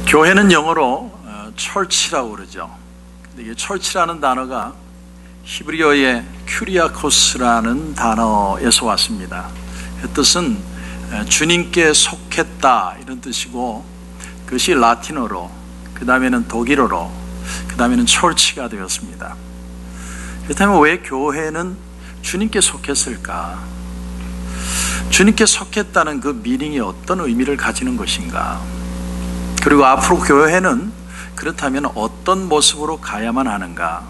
교회는 영어로 church라고 그러죠. 이게 church라는 단어가 히브리어의 큐리아코스라는 단어에서 왔습니다. 그 뜻은 주님께 속했다 이런 뜻이고, 그것이 라틴어로, 그 다음에는 독일어로, 그 다음에는 church가 되었습니다. 그렇다면 왜 교회는 주님께 속했을까? 주님께 속했다는 그 미닝이 어떤 의미를 가지는 것인가? 그리고 앞으로 교회는 그렇다면 어떤 모습으로 가야만 하는가?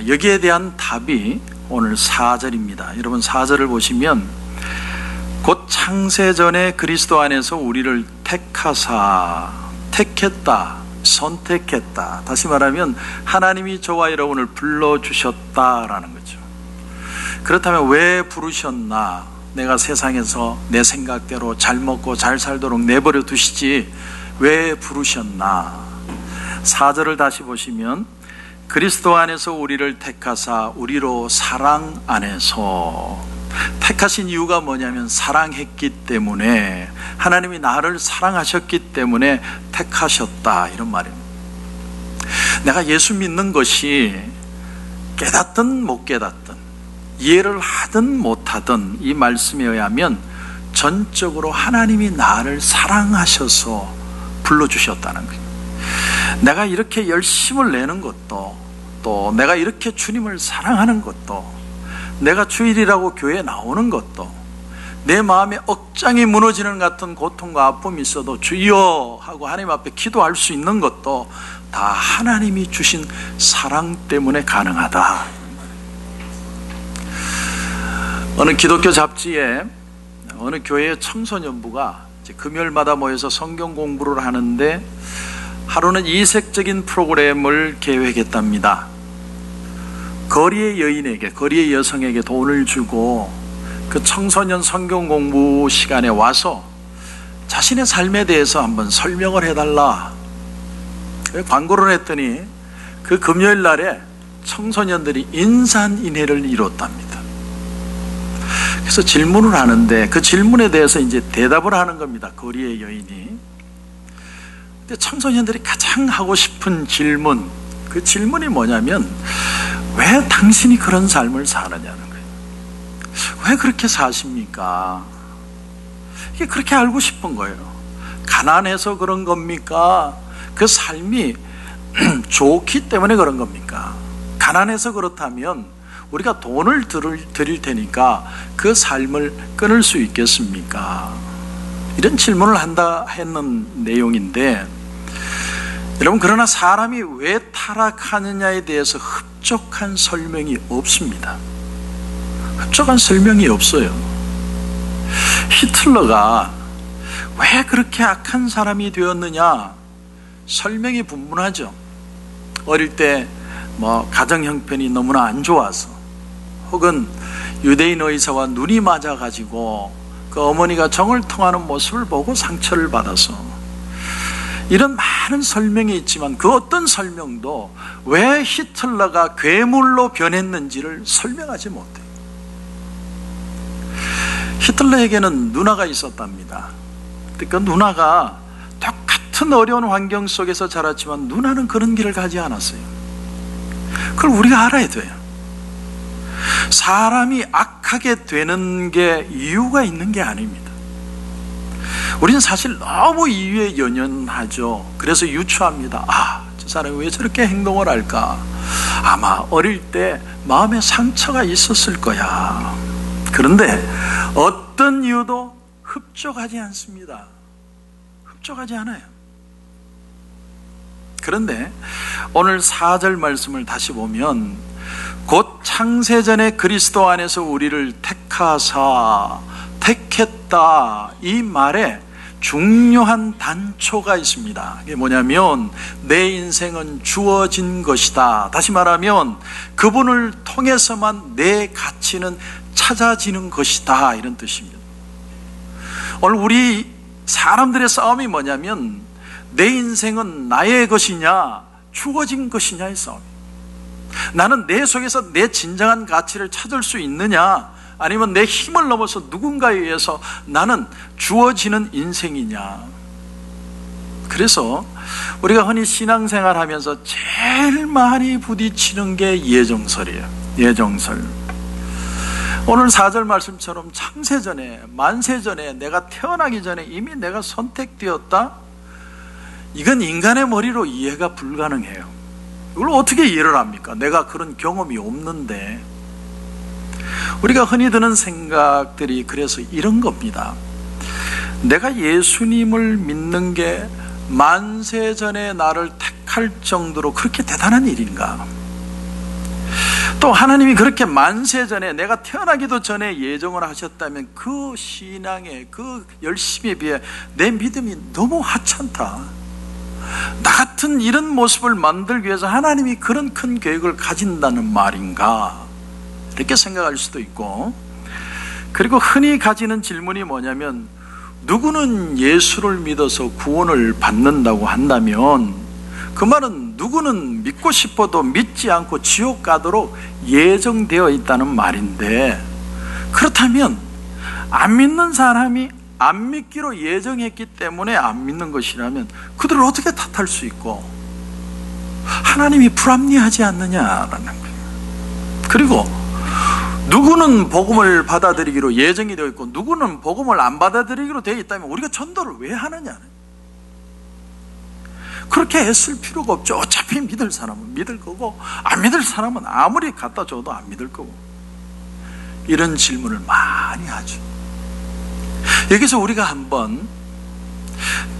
여기에 대한 답이 오늘 4절입니다. 여러분 4절을 보시면, 곧 창세전에 그리스도 안에서 우리를 택하사, 택했다, 선택했다. 다시 말하면 하나님이 저와 여러분을 불러주셨다라는 거죠. 그렇다면 왜 부르셨나? 내가 세상에서 내 생각대로 잘 먹고 잘 살도록 내버려 두시지 왜 부르셨나? 4절을 다시 보시면, 그리스도 안에서 우리를 택하사 우리로 사랑 안에서. 택하신 이유가 뭐냐면 사랑했기 때문에, 하나님이 나를 사랑하셨기 때문에 택하셨다 이런 말입니다. 내가 예수 믿는 것이 깨닫든 못 깨닫든, 이해를 하든 못하든 이 말씀에 의하면 전적으로 하나님이 나를 사랑하셔서 불러주셨다는 거예요. 내가 이렇게 열심을 내는 것도, 또 내가 이렇게 주님을 사랑하는 것도, 내가 주일이라고 교회에 나오는 것도, 내 마음에 억장이 무너지는 같은 고통과 아픔이 있어도 주여 하고 하나님 앞에 기도할 수 있는 것도 다 하나님이 주신 사랑 때문에 가능하다. 어느 기독교 잡지에 어느 교회의 청소년부가 금요일마다 모여서 성경 공부를 하는데 하루는 이색적인 프로그램을 계획했답니다. 거리의 여인에게, 거리의 여성에게 돈을 주고 그 청소년 성경 공부 시간에 와서 자신의 삶에 대해서 한번 설명을 해달라. 광고를 했더니 그 금요일 날에 청소년들이 인산인해를 이뤘답니다. 그래서 질문을 하는데 그 질문에 대해서 이제 대답을 하는 겁니다. 거리의 여인이. 근데 청소년들이 가장 하고 싶은 질문, 그 질문이 뭐냐면, 왜 당신이 그런 삶을 사느냐는 거예요. 왜 그렇게 사십니까? 이게 그렇게 알고 싶은 거예요. 가난해서 그런 겁니까? 그 삶이 좋기 때문에 그런 겁니까? 가난해서 그렇다면 우리가 돈을 드릴 테니까 그 삶을 끊을 수 있겠습니까? 이런 질문을 한다 했는 내용인데, 여러분, 그러나 사람이 왜 타락하느냐에 대해서 흡족한 설명이 없습니다. 흡족한 설명이 없어요. 히틀러가 왜 그렇게 악한 사람이 되었느냐? 설명이 분분하죠. 어릴 때 가정 형편이 너무나 안 좋아서, 혹은 유대인 의사와 눈이 맞아가지고 그 어머니가 정을 통하는 모습을 보고 상처를 받아서, 이런 많은 설명이 있지만 그 어떤 설명도 왜 히틀러가 괴물로 변했는지를 설명하지 못해요. 히틀러에게는 누나가 있었답니다. 그 누나가 똑같은 어려운 환경 속에서 자랐지만 누나는 그런 길을 가지 않았어요. 그걸 우리가 알아야 돼요. 사람이 악하게 되는 게 이유가 있는 게 아닙니다. 우리는 사실 너무 이유에 연연하죠. 그래서 유추합니다. 저 사람이 왜 저렇게 행동을 할까? 아마 어릴 때 마음에 상처가 있었을 거야. 그런데 어떤 이유도 흡족하지 않습니다. 흡족하지 않아요. 그런데 오늘 4절 말씀을 다시 보면, 곧 창세전에 그리스도 안에서 우리를 택하사, 택했다, 이 말에 중요한 단초가 있습니다. 이게 뭐냐면, 내 인생은 주어진 것이다. 다시 말하면 그분을 통해서만 내 가치는 찾아지는 것이다, 이런 뜻입니다. 오늘 우리 사람들의 싸움이 뭐냐면, 내 인생은 나의 것이냐 주어진 것이냐의 싸움이에요. 나는 내 속에서 내 진정한 가치를 찾을 수 있느냐, 아니면 내 힘을 넘어서 누군가에 의해서 나는 주어지는 인생이냐. 그래서 우리가 흔히 신앙생활 하면서 제일 많이 부딪히는 게 예정설이에요. 예정설. 오늘 4절 말씀처럼 창세전에, 만세전에, 내가 태어나기 전에 이미 내가 선택되었다? 이건 인간의 머리로 이해가 불가능해요. 이걸 어떻게 이해를 합니까? 내가 그런 경험이 없는데. 우리가 흔히 드는 생각들이 그래서 이런 겁니다. 내가 예수님을 믿는 게 만세전에 나를 택할 정도로 그렇게 대단한 일인가? 또 하나님이 그렇게 만세전에, 내가 태어나기도 전에 예정을 하셨다면 그 신앙의 그 열심에 비해 내 믿음이 너무 하찮다. 나 같은 이런 모습을 만들기 위해서 하나님이 그런 큰 계획을 가진다는 말인가? 이렇게 생각할 수도 있고, 그리고 흔히 가지는 질문이 뭐냐면, 누구는 예수를 믿어서 구원을 받는다고 한다면 그 말은 누구는 믿고 싶어도 믿지 않고 지옥 가도록 예정되어 있다는 말인데, 그렇다면 안 믿는 사람이 안 믿기로 예정했기 때문에 안 믿는 것이라면 그들을 어떻게 탓할 수 있고 하나님이 불합리하지 않느냐라는 거예요. 그리고 누구는 복음을 받아들이기로 예정이 되어 있고 누구는 복음을 안 받아들이기로 되어 있다면 우리가 전도를 왜 하느냐? 그렇게 애쓸 필요가 없죠. 어차피 믿을 사람은 믿을 거고 안 믿을 사람은 아무리 갖다 줘도 안 믿을 거고. 이런 질문을 많이 하죠. 여기서 우리가 한번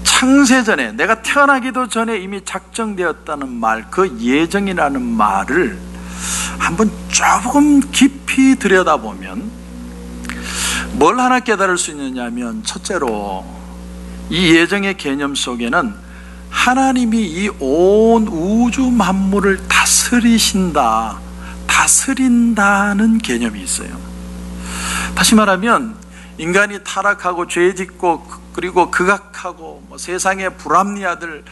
창세전에, 내가 태어나기도 전에 이미 작정되었다는 말, 그 예정이라는 말을 한번 조금 깊이 들여다보면 뭘 하나 깨달을 수 있느냐면, 첫째로 이 예정의 개념 속에는 하나님이 이 온 우주 만물을 다스린다는 개념이 있어요. 다시 말하면 인간이 타락하고 죄짓고 그리고 극악하고 세상의 불합리하들,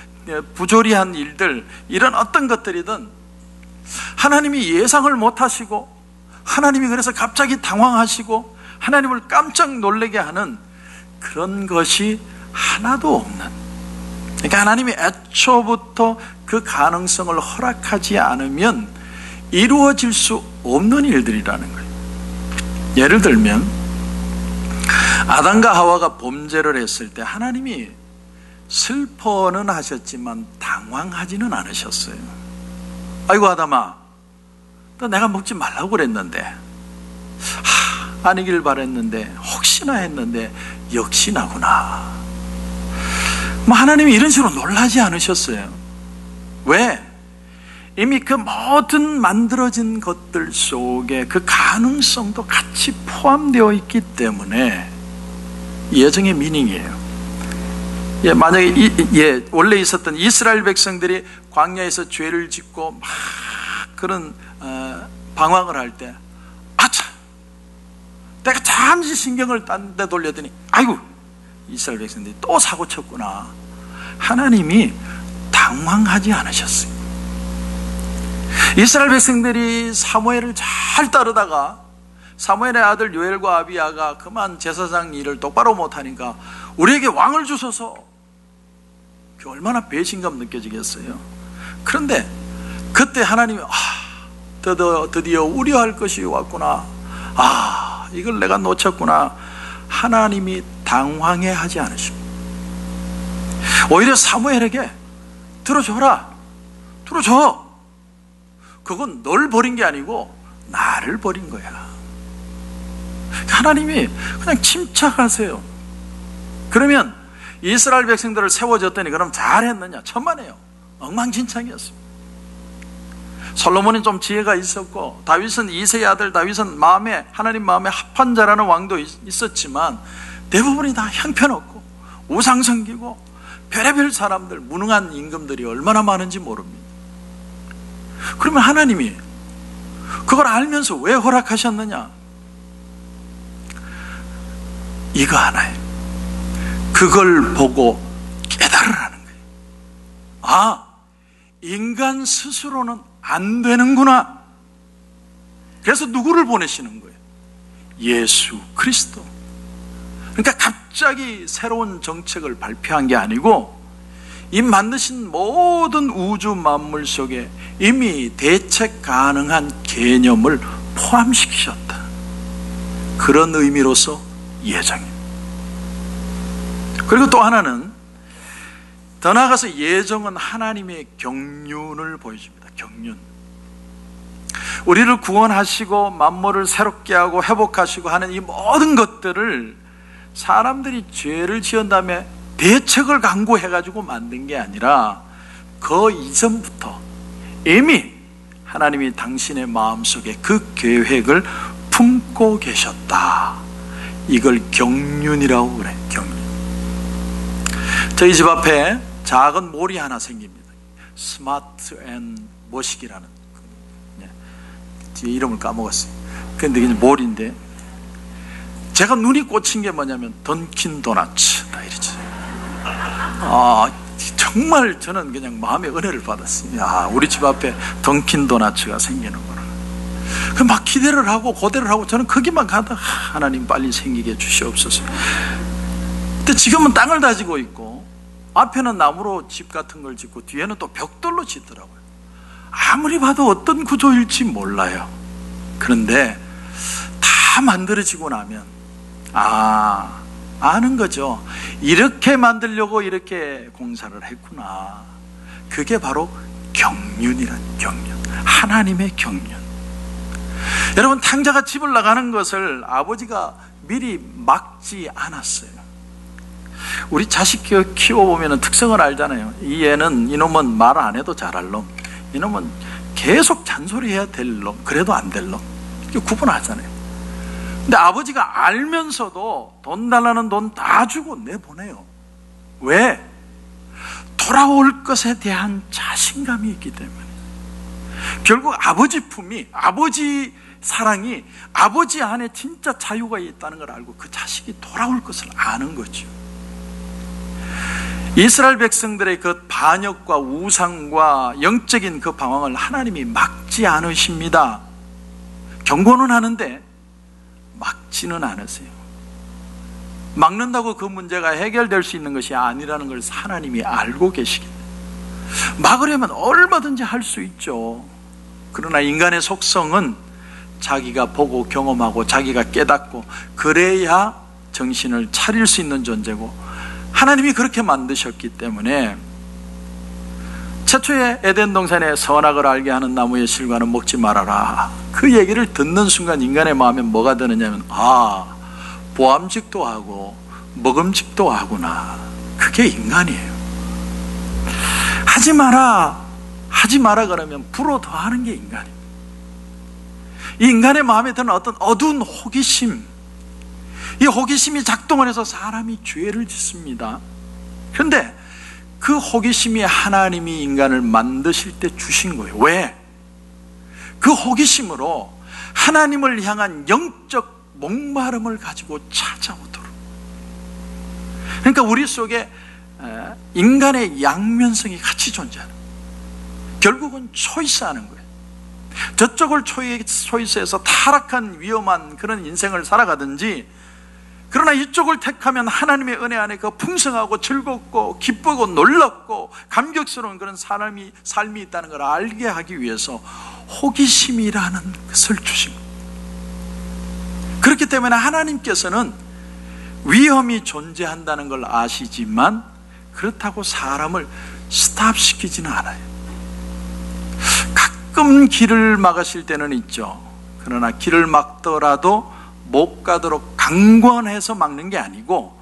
부조리한 일들, 이런 어떤 것들이든 하나님이 예상을 못하시고 하나님이 그래서 갑자기 당황하시고 하나님을 깜짝 놀라게 하는 그런 것이 하나도 없는, 그러니까 하나님이 애초부터 그 가능성을 허락하지 않으면 이루어질 수 없는 일들이라는 거예요. 예를 들면 아담과 하와가 범죄를 했을 때 하나님이 슬퍼는 하셨지만 당황하지는 않으셨어요. 아이고 아담아, 너 내가 먹지 말라고 그랬는데, 아니길 바랬는데, 혹시나 했는데 역시나구나. 하나님이 이런 식으로 놀라지 않으셨어요. 왜? 이미 그 모든 만들어진 것들 속에 그 가능성도 같이 포함되어 있기 때문에 예정의 미닝이에요. 만약에 원래 있었던 이스라엘 백성들이 광야에서 죄를 짓고 막 그런 방황을 할 때, 아차, 내가 잠시 신경을 딴 데 돌렸더니 아이고 이스라엘 백성들이 또 사고 쳤구나. 하나님이 당황하지 않으셨어요. 이스라엘 백성들이 사무엘을 잘 따르다가 사무엘의 아들 요엘과 아비야가 그만 제사장 일을 똑바로 못하니까 우리에게 왕을 주소서, 얼마나 배신감 느껴지겠어요. 그런데 그때 하나님이 드디어 우려할 것이 왔구나, 이걸 내가 놓쳤구나. 하나님이 당황해하지 않으십니다. 오히려 사무엘에게 들어줘. 그건 널 버린 게 아니고 나를 버린 거야. 하나님이 그냥 침착하세요. 그러면 이스라엘 백성들을 세워줬더니 그럼 잘했느냐? 천만에요. 엉망진창이었습니다. 솔로몬은 좀 지혜가 있었고 다윗은 이새의 아들 다윗은 하나님 마음에 합한 자라는 왕도 있었지만 대부분이 다 형편없고 우상 섬기고 별의별 사람들, 무능한 임금들이 얼마나 많은지 모릅니다. 그러면 하나님이 그걸 알면서 왜 허락하셨느냐? 이거 하나예요. 그걸 보고 깨달으라는 거예요. 인간 스스로는 안 되는구나. 그래서 누구를 보내시는 거예요? 예수 그리스도. 그러니까 갑자기 새로운 정책을 발표한 게 아니고 이 만드신 모든 우주 만물 속에 이미 대책 가능한 개념을 포함시키셨다. 그런 의미로서 예정입니다. 그리고 또 하나는, 더 나아가서 예정은 하나님의 경륜을 보여줍니다. 경륜. 우리를 구원하시고 만물을 새롭게 하고 회복하시고 하는 이 모든 것들을 사람들이 죄를 지은 다음에 대책을 강구해가지고 만든 게 아니라 그 이전부터 이미 하나님이 당신의 마음속에 그 계획을 품고 계셨다. 이걸 경륜이라고 그래. 경륜. 저희 집 앞에 작은 몰이 하나 생깁니다. 스마트 앤 머시기라는, 뒤에 이름을 까먹었어요. 근데 이게 몰인데, 제가 눈이 꽂힌 게 뭐냐면 던킨 도너츠다 이러죠. 정말 저는 그냥 마음의 은혜를 받았어요. 야, 우리 집 앞에 던킨 도너츠가 생기는구나. 막 기대를 하고 고대를 하고 저는 거기만 가다 하나님 빨리 생기게 주시옵소서. 근데 지금은 땅을 다지고 있고 앞에는 나무로 집 같은 걸 짓고 뒤에는 또 벽돌로 짓더라고요. 아무리 봐도 어떤 구조일지 몰라요. 그런데 다 만들어지고 나면 아는 거죠. 이렇게 만들려고 이렇게 공사를 했구나. 그게 바로 경륜이란, 경륜. 하나님의 경륜. 여러분, 탕자가 집을 나가는 것을 아버지가 미리 막지 않았어요. 우리 자식 키워보면 특성을 알잖아요. 이 애는, 이놈은 말 안 해도 잘할 놈, 이놈은 계속 잔소리해야 될 놈, 그래도 안 될 놈, 이렇게 구분하잖아요. 근데 아버지가 알면서도 돈 달라는 돈 다 주고 내보내요. 왜? 돌아올 것에 대한 자신감이 있기 때문에. 결국 아버지 품이, 아버지 사랑이, 아버지 안에 진짜 자유가 있다는 걸 알고 그 자식이 돌아올 것을 아는 거죠. 이스라엘 백성들의 그 반역과 우상과 영적인 그 방황을 하나님이 막지 않으십니다. 경고는 하는데 막지는 않으세요. 막는다고 그 문제가 해결될 수 있는 것이 아니라는 걸 하나님이 알고 계시기 때문에. 막으려면 얼마든지 할 수 있죠. 그러나 인간의 속성은 자기가 보고 경험하고 자기가 깨닫고 그래야 정신을 차릴 수 있는 존재고, 하나님이 그렇게 만드셨기 때문에 최초의 에덴 동산에 선악을 알게 하는 나무의 실과는 먹지 말아라, 그 얘기를 듣는 순간 인간의 마음에 뭐가 드느냐면, 보암직도 하고 먹음직도 하구나. 그게 인간이에요. 하지 마라 그러면 불어 더하는 게 인간입니다. 이 인간의 마음에 드는 어떤 어두운 호기심, 이 호기심이 작동을 해서 사람이 죄를 짓습니다. 그런데 그 호기심이 하나님이 인간을 만드실 때 주신 거예요. 왜? 그 호기심으로 하나님을 향한 영적 목마름을 가지고 찾아오도록. 그러니까 우리 속에 인간의 양면성이 같이 존재하는, 결국은 초이스하는 거예요. 저쪽을 초이스해서 타락한 위험한 그런 인생을 살아가든지, 그러나 이쪽을 택하면 하나님의 은혜 안에 그 풍성하고 즐겁고 기쁘고 놀랍고 감격스러운 그런 삶이 있다는 걸 알게 하기 위해서 호기심이라는 것을 주신 겁니다. 그렇기 때문에 하나님께서는 위험이 존재한다는 걸 아시지만 그렇다고 사람을 스탑시키지는 않아요. 가끔 길을 막으실 때는 있죠. 그러나 길을 막더라도 못 가도록 강권해서 막는 게 아니고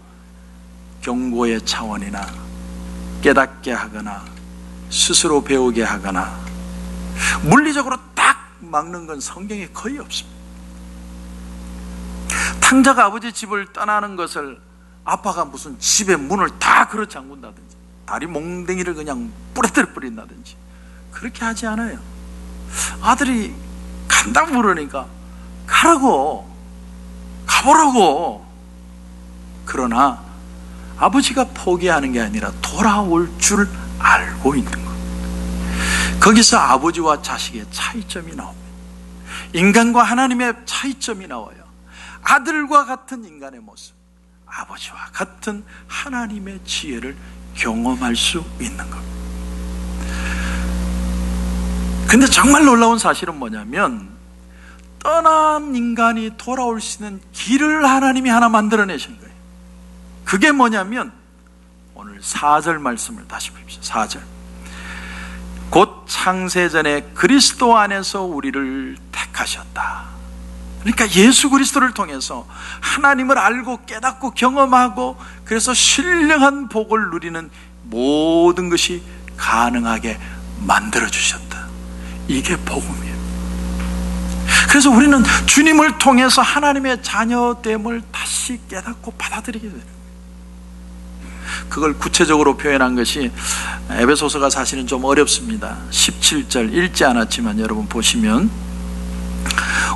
경고의 차원이나 깨닫게 하거나 스스로 배우게 하거나 물리적으로 딱 막는 건 성경에 거의 없습니다. 탕자가 아버지 집을 떠나는 것을 아빠가 무슨 집의 문을 다 걸어 잠근다든지 다리 몽댕이를 그냥 뿌레들 뿌린다든지 그렇게 하지 않아요. 아들이 간다고 그러니까 가라고, 가보라고. 그러나 아버지가 포기하는 게 아니라 돌아올 줄 알고 있는 것. 거기서 아버지와 자식의 차이점이 나옵니다. 인간과 하나님의 차이점이 나와요. 아들과 같은 인간의 모습, 아버지와 같은 하나님의 지혜를 경험할 수 있는 겁니다. 근데 정말 놀라운 사실은 뭐냐면 떠난 인간이 돌아올 수 있는 길을 하나님이 하나 만들어내신 거예요. 그게 뭐냐면 오늘 4절 말씀을 다시 봅시다. 4절. 곧 창세전에 그리스도 안에서 우리를 택하셨다. 그러니까 예수 그리스도를 통해서 하나님을 알고 깨닫고 경험하고 그래서 신령한 복을 누리는 모든 것이 가능하게 만들어주셨다. 이게 복음이에요. 그래서 우리는 주님을 통해서 하나님의 자녀됨을 다시 깨닫고 받아들이게 되는 거예요. 그걸 구체적으로 표현한 것이 에베소서가 사실은 좀 어렵습니다. 17절 읽지 않았지만 여러분 보시면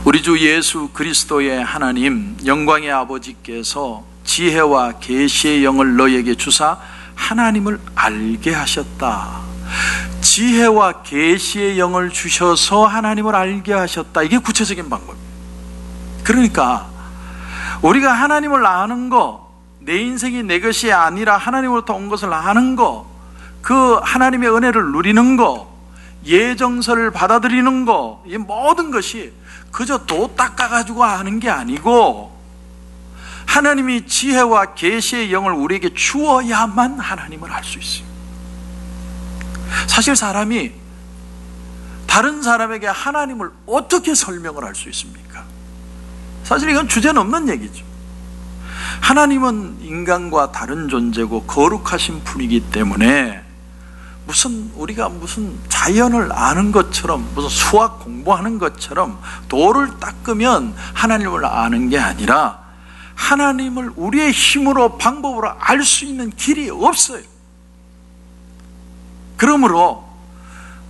우리 주 예수 그리스도의 하나님 영광의 아버지께서 지혜와 계시의 영을 너희에게 주사 하나님을 알게 하셨다. 지혜와 계시의 영을 주셔서 하나님을 알게 하셨다. 이게 구체적인 방법이에요. 그러니까 우리가 하나님을 아는 거, 내 인생이 내 것이 아니라 하나님으로부터 온 것을 아는 거, 그 하나님의 은혜를 누리는 거, 예정서를 받아들이는 거, 이 모든 것이 그저 도 닦아가지고 아는 게 아니고 하나님이 지혜와 계시의 영을 우리에게 주어야만 하나님을 알 수 있어요. 사실 사람이 다른 사람에게 하나님을 어떻게 설명을 할 수 있습니까? 사실 이건 주제는 없는 얘기죠. 하나님은 인간과 다른 존재고 거룩하신 분이기 때문에 우리가 무슨 자연을 아는 것처럼 무슨 수학 공부하는 것처럼 도를 닦으면 하나님을 아는 게 아니라 하나님을 우리의 힘으로 방법으로 알 수 있는 길이 없어요. 그러므로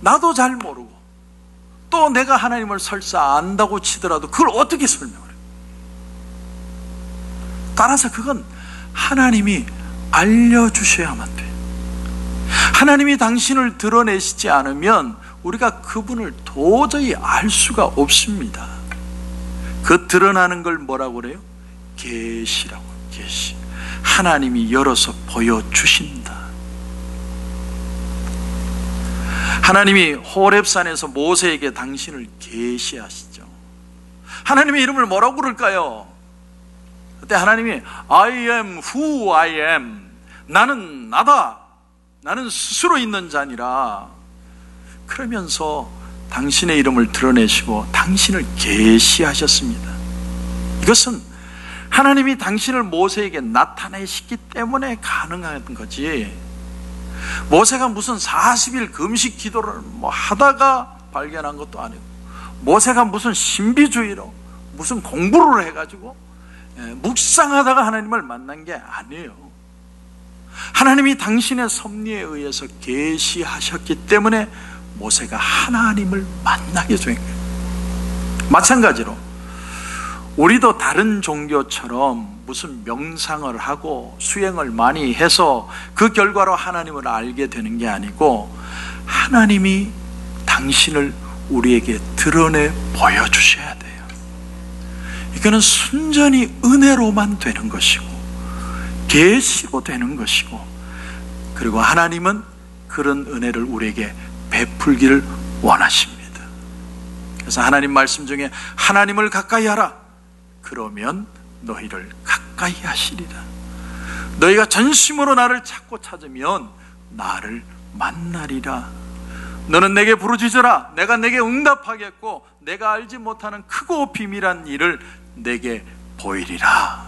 나도 잘 모르고 또 내가 하나님을 설사 안다고 치더라도 그걸 어떻게 설명을 해요? 따라서 그건 하나님이 알려주셔야만 돼요. 하나님이 당신을 드러내시지 않으면 우리가 그분을 도저히 알 수가 없습니다. 그 드러나는 걸 뭐라고 그래요? 계시라고. 계시. 하나님이 열어서 보여주신다. 하나님이 호렙산에서 모세에게 당신을 계시하시죠. 하나님의 이름을 뭐라고 부를까요? 그때 하나님이 I am who I am. 나는 나다. 나는 스스로 있는 자니라. 그러면서 당신의 이름을 드러내시고 당신을 계시하셨습니다. 이것은 하나님이 당신을 모세에게 나타내시기 때문에 가능한 거지, 모세가 무슨 40일 금식 기도를 하다가 발견한 것도 아니고, 모세가 무슨 신비주의로 무슨 공부를 해가지고 묵상하다가 하나님을 만난 게 아니에요. 하나님이 당신의 섭리에 의해서 계시하셨기 때문에 모세가 하나님을 만나게 된 거예요. 마찬가지로 우리도 다른 종교처럼 무슨 명상을 하고 수행을 많이 해서 그 결과로 하나님을 알게 되는 게 아니고, 하나님이 당신을 우리에게 드러내 보여주셔야 돼요. 이거는 순전히 은혜로만 되는 것이고 계시로 되는 것이고, 그리고 하나님은 그런 은혜를 우리에게 베풀기를 원하십니다. 그래서 하나님 말씀 중에 하나님을 가까이 하라. 그러면 너희를 가까이 하시리라. 너희가 전심으로 나를 찾고 찾으면 나를 만나리라. 너는 내게 부르짖으라. 내가 내게 응답하겠고 내가 알지 못하는 크고 비밀한 일을 내게 보이리라.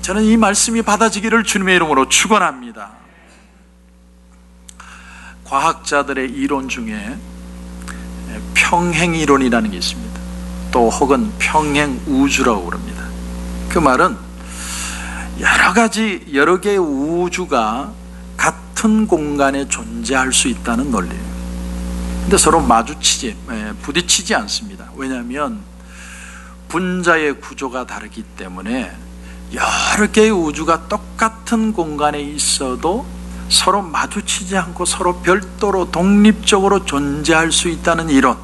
저는 이 말씀이 받아지기를 주님의 이름으로 축원합니다. 과학자들의 이론 중에 평행이론이라는 게 있습니다. 또 혹은 평행우주라고 그럽니다. 그 말은 여러 개의 우주가 같은 공간에 존재할 수 있다는 논리예요. 근데 서로 부딪히지 않습니다. 왜냐하면 분자의 구조가 다르기 때문에 여러 개의 우주가 똑같은 공간에 있어도 서로 마주치지 않고 서로 별도로 독립적으로 존재할 수 있다는 이론,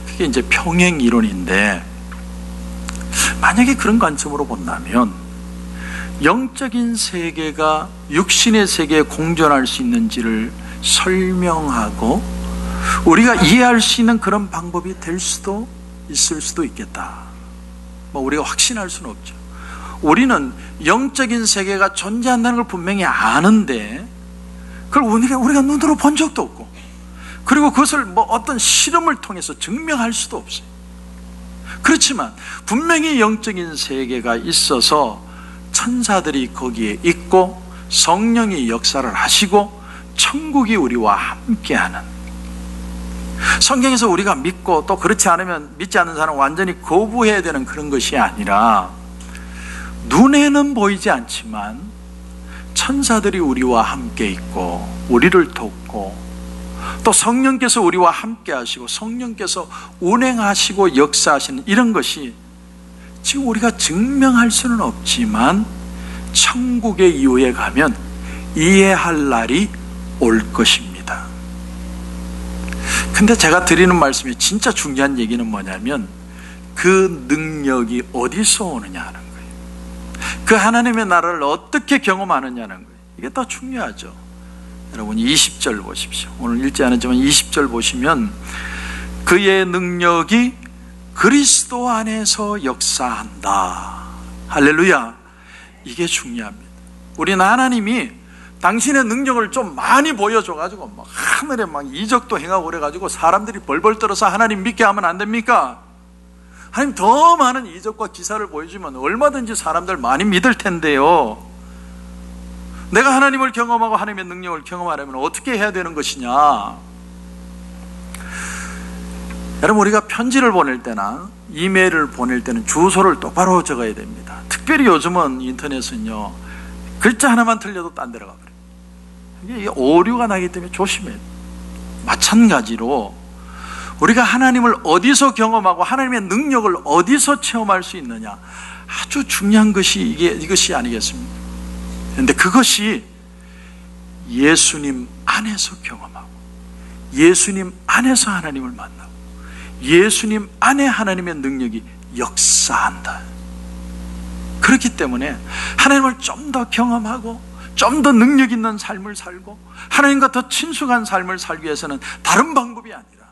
그게 이제 평행 이론인데, 만약에 그런 관점으로 본다면 영적인 세계가 육신의 세계에 공존할 수 있는지를 설명하고 우리가 이해할 수 있는 그런 방법이 될 수도 있을 수도 있겠다. 우리가 확신할 수는 없죠. 우리는 영적인 세계가 존재한다는 걸 분명히 아는데 그걸 우리가 눈으로 본 적도 없고, 그리고 그것을 어떤 실험을 통해서 증명할 수도 없어요. 그렇지만 분명히 영적인 세계가 있어서 천사들이 거기에 있고 성령이 역사를 하시고 천국이 우리와 함께하는, 성경에서 우리가 믿고 또 그렇지 않으면 믿지 않는 사람은 완전히 거부해야 되는 그런 것이 아니라, 눈에는 보이지 않지만 천사들이 우리와 함께 있고 우리를 돕고 또 성령께서 우리와 함께 하시고 성령께서 운행하시고 역사하시는 이런 것이 지금 우리가 증명할 수는 없지만 천국의 이후에 가면 이해할 날이 올 것입니다. 근데 제가 드리는 말씀이 진짜 중요한 얘기는 뭐냐면 그 능력이 어디서 오느냐 하는 거예요. 그 하나님의 나라를 어떻게 경험하느냐는 거예요. 이게 더 중요하죠. 여러분 20절 보십시오. 오늘 읽지 않았지만 20절 보시면 그의 능력이 그리스도 안에서 역사한다. 할렐루야. 이게 중요합니다. 우리는 하나님이 당신의 능력을 좀 많이 보여줘가지고 막 하늘에 막 이적도 행하고 그래가지고 사람들이 벌벌 떨어서 하나님 믿게 하면 안 됩니까? 하나님 더 많은 이적과 기사를 보여주면 얼마든지 사람들 많이 믿을 텐데요. 내가 하나님을 경험하고 하나님의 능력을 경험하려면 어떻게 해야 되는 것이냐? 여러분, 우리가 편지를 보낼 때나 이메일을 보낼 때는 주소를 똑바로 적어야 됩니다. 특별히 요즘은 인터넷은요, 글자 하나만 틀려도 딴 데로 가버려요. 이게 오류가 나기 때문에 조심해야 돼요. 마찬가지로 우리가 하나님을 어디서 경험하고 하나님의 능력을 어디서 체험할 수 있느냐, 아주 중요한 것이 이것이 아니겠습니까? 그런데 그것이 예수님 안에서 경험하고 예수님 안에서 하나님을 만나고 예수님 안에 하나님의 능력이 역사한다. 그렇기 때문에 하나님을 좀 더 경험하고 좀 더 능력 있는 삶을 살고 하나님과 더 친숙한 삶을 살기 위해서는 다른 방법이 아니라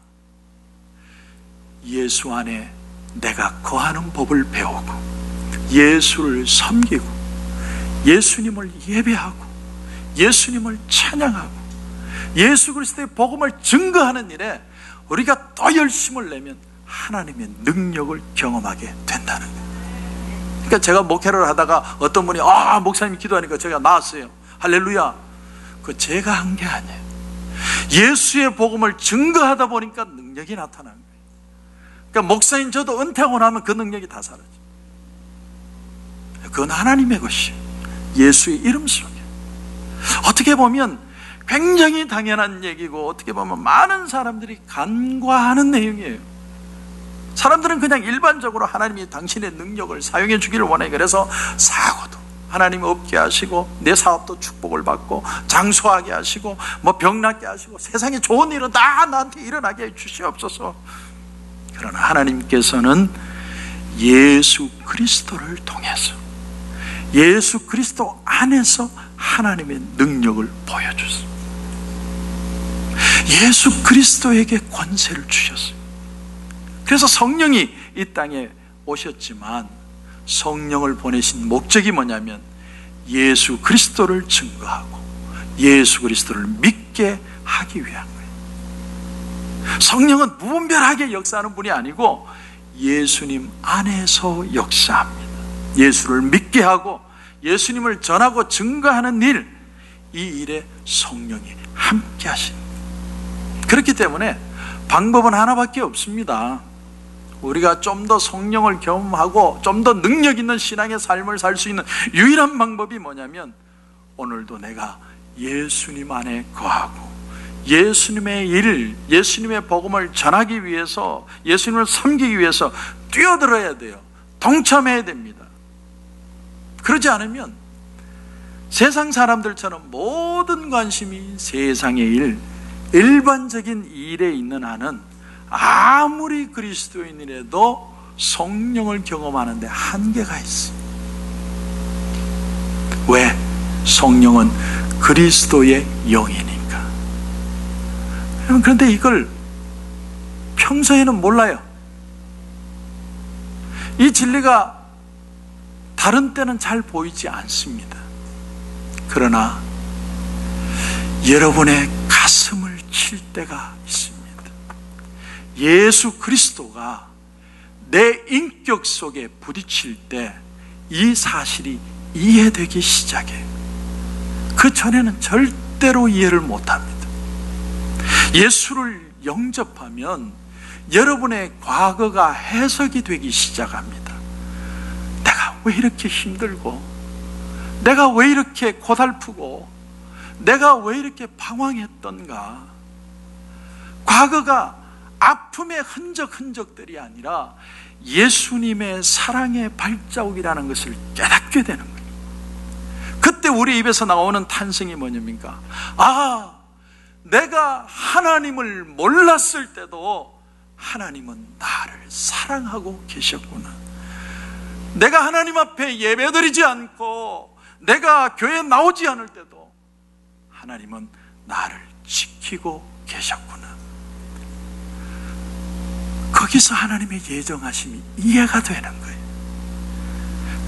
예수 안에 내가 거하는 법을 배우고 예수를 섬기고 예수님을 예배하고 예수님을 찬양하고 예수 그리스도의 복음을 증거하는 일에 우리가 더 열심을 내면 하나님의 능력을 경험하게 된다는 거예요. 그러니까 제가 목회를 하다가 어떤 분이 목사님이 기도하니까 제가 나왔어요. 할렐루야. 그거 제가 한 게 아니에요. 예수의 복음을 증거하다 보니까 능력이 나타나는 거예요. 그러니까 목사님 저도 은퇴하고 나면 그 능력이 다 사라져요. 그건 하나님의 것이에요. 예수의 이름 속에. 어떻게 보면 굉장히 당연한 얘기고 어떻게 보면 많은 사람들이 간과하는 내용이에요. 사람들은 그냥 일반적으로 하나님이 당신의 능력을 사용해 주기를 원해. 그래서 사고도 하나님이 없게 하시고 내 사업도 축복을 받고 장수하게 하시고 병 낫게 하시고 세상에 좋은 일은 다 나한테 일어나게 해 주시옵소서. 그러나 하나님께서는 예수 그리스도를 통해서 예수 그리스도 안에서 하나님의 능력을 보여주셨어요. 예수 그리스도에게 권세를 주셨어요. 그래서 성령이 이 땅에 오셨지만 성령을 보내신 목적이 뭐냐면 예수 그리스도를 증거하고 예수 그리스도를 믿게 하기 위한 거예요. 성령은 무분별하게 역사하는 분이 아니고 예수님 안에서 역사합니다. 예수를 믿게 하고 예수님을 전하고 증거하는 일, 이 일에 성령이 함께 하십니다. 그렇기 때문에 방법은 하나밖에 없습니다. 우리가 좀 더 성령을 경험하고 좀 더 능력 있는 신앙의 삶을 살 수 있는 유일한 방법이 뭐냐면 오늘도 내가 예수님 안에 거하고 예수님의 일, 예수님의 복음을 전하기 위해서 예수님을 섬기기 위해서 뛰어들어야 돼요. 동참해야 됩니다. 그러지 않으면 세상 사람들처럼 모든 관심이 세상의 일, 일반적인 일에 있는 한은 아무리 그리스도인이라도 성령을 경험하는 데 한계가 있어요. 왜? 성령은 그리스도의 영이니까. 그런데 이걸 평소에는 몰라요. 이 진리가 다른 때는 잘 보이지 않습니다. 그러나 여러분의 가슴을 칠 때가 있습니다. 예수 그리스도가 내 인격 속에 부딪힐 때 이 사실이 이해되기 시작해요. 그 전에는 절대로 이해를 못합니다. 예수를 영접하면 여러분의 과거가 해석이 되기 시작합니다. 내가 왜 이렇게 힘들고, 내가 왜 이렇게 고달프고, 내가 왜 이렇게 방황했던가. 과거가 아픔의 흔적들이 아니라 예수님의 사랑의 발자국이라는 것을 깨닫게 되는 거예요. 그때 우리 입에서 나오는 탄성이 뭐냐입니까? 아, 내가 하나님을 몰랐을 때도 하나님은 나를 사랑하고 계셨구나. 내가 하나님 앞에 예배드리지 않고 내가 교회에 나오지 않을 때도 하나님은 나를 지키고 계셨구나. 거기서 하나님의 예정하심이 이해가 되는 거예요.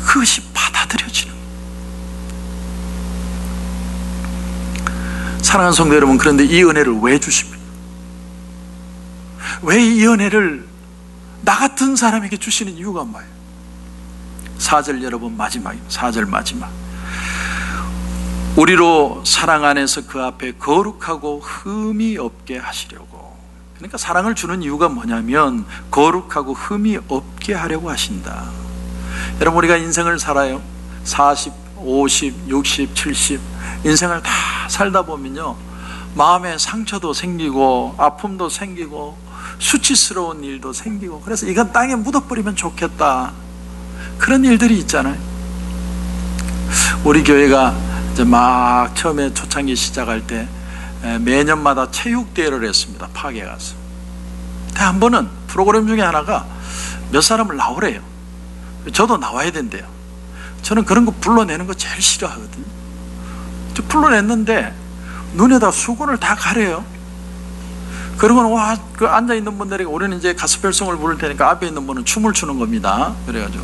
그것이 받아들여지는 거예요. 사랑하는 성도 여러분, 그런데 이 은혜를 왜 주십니까? 왜 이 은혜를 나 같은 사람에게 주시는 이유가 뭐예요? 4절 여러분, 마지막이에요. 4절 마지막. 우리로 사랑 안에서 그 앞에 거룩하고 흠이 없게 하시려고. 그러니까 사랑을 주는 이유가 뭐냐면 거룩하고 흠이 없게 하려고 하신다. 여러분, 우리가 인생을 살아요. 40, 50, 60, 70 인생을 다 살다 보면요, 마음에 상처도 생기고 아픔도 생기고 수치스러운 일도 생기고, 그래서 이건 땅에 묻어버리면 좋겠다, 그런 일들이 있잖아요. 우리 교회가 이제 막 처음에 초창기 시작할 때 매년마다 체육대회를 했습니다. 파괴 가서. 근데 한 번은 프로그램 중에 하나가 몇 사람을 나오래요. 저도 나와야 된대요. 저는 그런 거 불러내는 거 제일 싫어하거든요. 저 불러냈는데 눈에다 수건을 다 가려요. 그러고는 와, 그 앉아있는 분들에게 우리는 이제 가스펠송을 부를 테니까 앞에 있는 분은 춤을 추는 겁니다. 그래가지고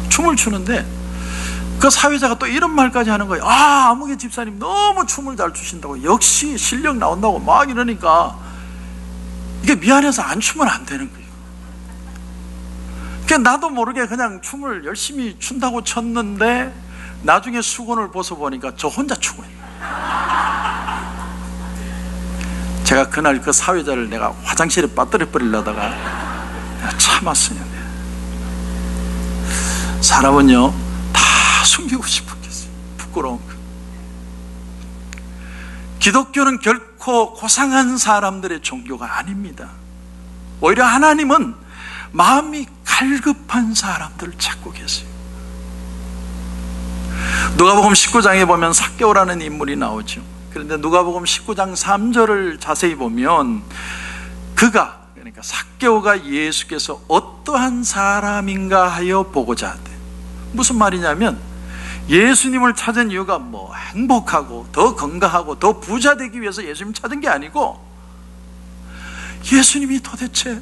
춤을 추는데 그 사회자가 또 이런 말까지 하는 거예요. 아, 아무개 집사님 너무 춤을 잘 추신다고, 역시 실력 나온다고 막 이러니까 이게 미안해서 안 추면 안 되는 거예요. 그러니까 나도 모르게 그냥 춤을 열심히 춘다고 췄는데 나중에 수건을 벗어보니까 저 혼자 추고 있는 거예요. 제가 그날 그 사회자를 내가 화장실에 빠뜨려 버리려다가 내가 참았어요. 사람은요 다 숨기고 싶었겠어요. 부끄러운 거. 기독교는 결코 고상한 사람들의 종교가 아닙니다. 오히려 하나님은 마음이 갈급한 사람들을 찾고 계세요. 누가복음 19장에 보면 삭개오라는 인물이 나오죠. 그런데 누가복음 19장 3절을 자세히 보면 그가, 그러니까 삭개오가 예수께서 어떠한 사람인가 하여 보고자 하대. 무슨 말이냐면 예수님을 찾은 이유가 뭐 행복하고 더 건강하고 더 부자 되기 위해서 예수님 찾은 게 아니고 예수님이 도대체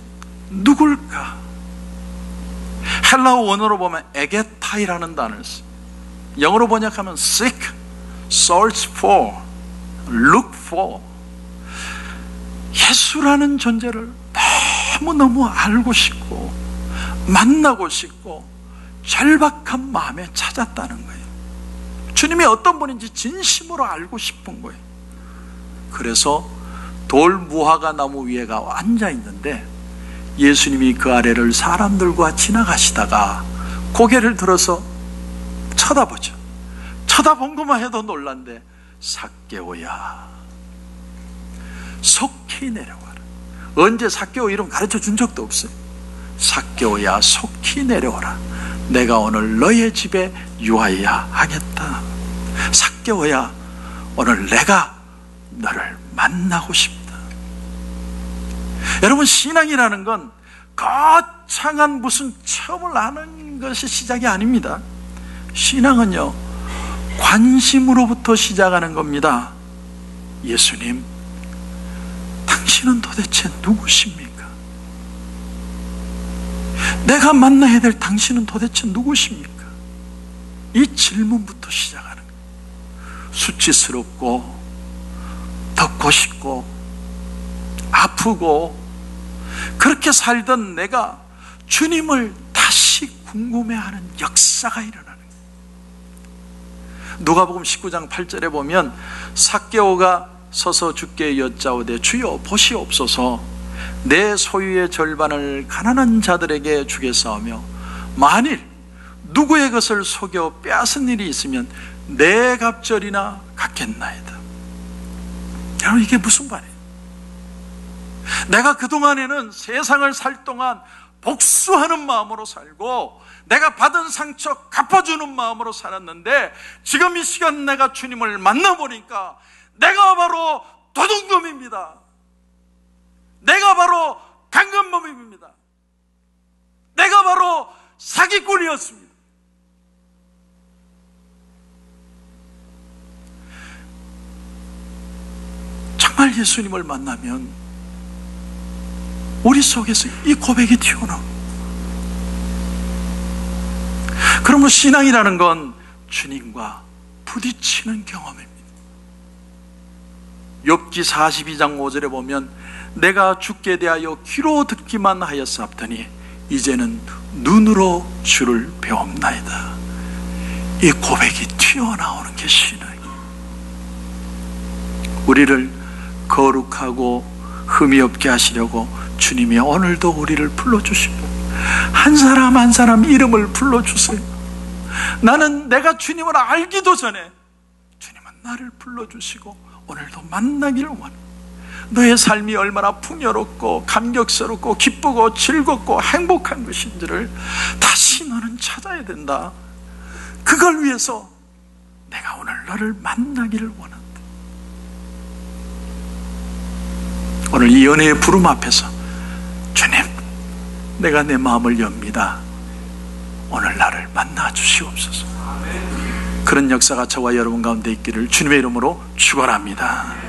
누굴까? 헬라어 원어로 보면 에게타이라는 단어를 써요. 영어로 번역하면 seek, search for, look for. 예수라는 존재를 너무너무 알고 싶고 만나고 싶고 절박한 마음에 찾았다는 거예요. 주님이 어떤 분인지 진심으로 알고 싶은 거예요. 그래서 돌 무화과 나무 위에가 앉아 있는데 예수님이 그 아래를 사람들과 지나가시다가 고개를 들어서 쳐다보죠. 쳐다본 것만 해도 놀란데, 삭개오야 속히 내려와라. 언제 삭개오 이름 가르쳐 준 적도 없어요. 삭개오야 속히 내려와라. 내가 오늘 너의 집에 유하여야 하겠다. 삭개오야, 오늘 내가 너를 만나고 싶다. 여러분, 신앙이라는 건 거창한 무슨 처음을 아는 것이 시작이 아닙니다. 신앙은요 관심으로부터 시작하는 겁니다. 예수님, 당신은 도대체 누구십니까? 내가 만나야 될 당신은 도대체 누구십니까? 이 질문부터 시작하는 거예요. 수치스럽고 덮고 싶고 아프고 그렇게 살던 내가 주님을 다시 궁금해하는 역사가 일어나는 거예요. 누가복음 19장 8절에 보면 삭개오가 서서 주께 여짜오되 주여 보시옵소서 내 소유의 절반을 가난한 자들에게 주겠사오며 만일 누구의 것을 속여 빼앗은 일이 있으면 내 갑절이나 갚겠나이다. 여러분, 이게 무슨 말이에요? 내가 그동안에는 세상을 살 동안 복수하는 마음으로 살고 내가 받은 상처 갚아주는 마음으로 살았는데 지금 이 시간 내가 주님을 만나보니까 내가 바로 도둑놈입니다. 내가 바로 강간범입니다. 내가 바로 사기꾼이었습니다. 정말 예수님을 만나면 우리 속에서 이 고백이 튀어나옵니다. 그러면 신앙이라는 건 주님과 부딪히는 경험입니다. 욥기 42장 5절에 보면 내가 주께 대하여 귀로 듣기만 하였사옵더니 이제는 눈으로 주를 배웁나이다. 이 고백이 튀어나오는 게 신앙이에요. 우리를 거룩하고 흠이 없게 하시려고 주님이 오늘도 우리를 불러주십니다. 한 사람 한 사람 이름을 불러주세요. 나는 내가 주님을 알기도 전에 주님은 나를 불러주시고 오늘도 만나기를 원합니다. 너의 삶이 얼마나 풍요롭고 감격스럽고 기쁘고 즐겁고 행복한 것인지를 다시 너는 찾아야 된다. 그걸 위해서 내가 오늘 너를 만나기를 원한다. 오늘 이 은혜의 부름 앞에서 주님, 내가 내 마음을 엽니다. 오늘 나를 만나 주시옵소서. 그런 역사가 저와 여러분 가운데 있기를 주님의 이름으로 축원합니다.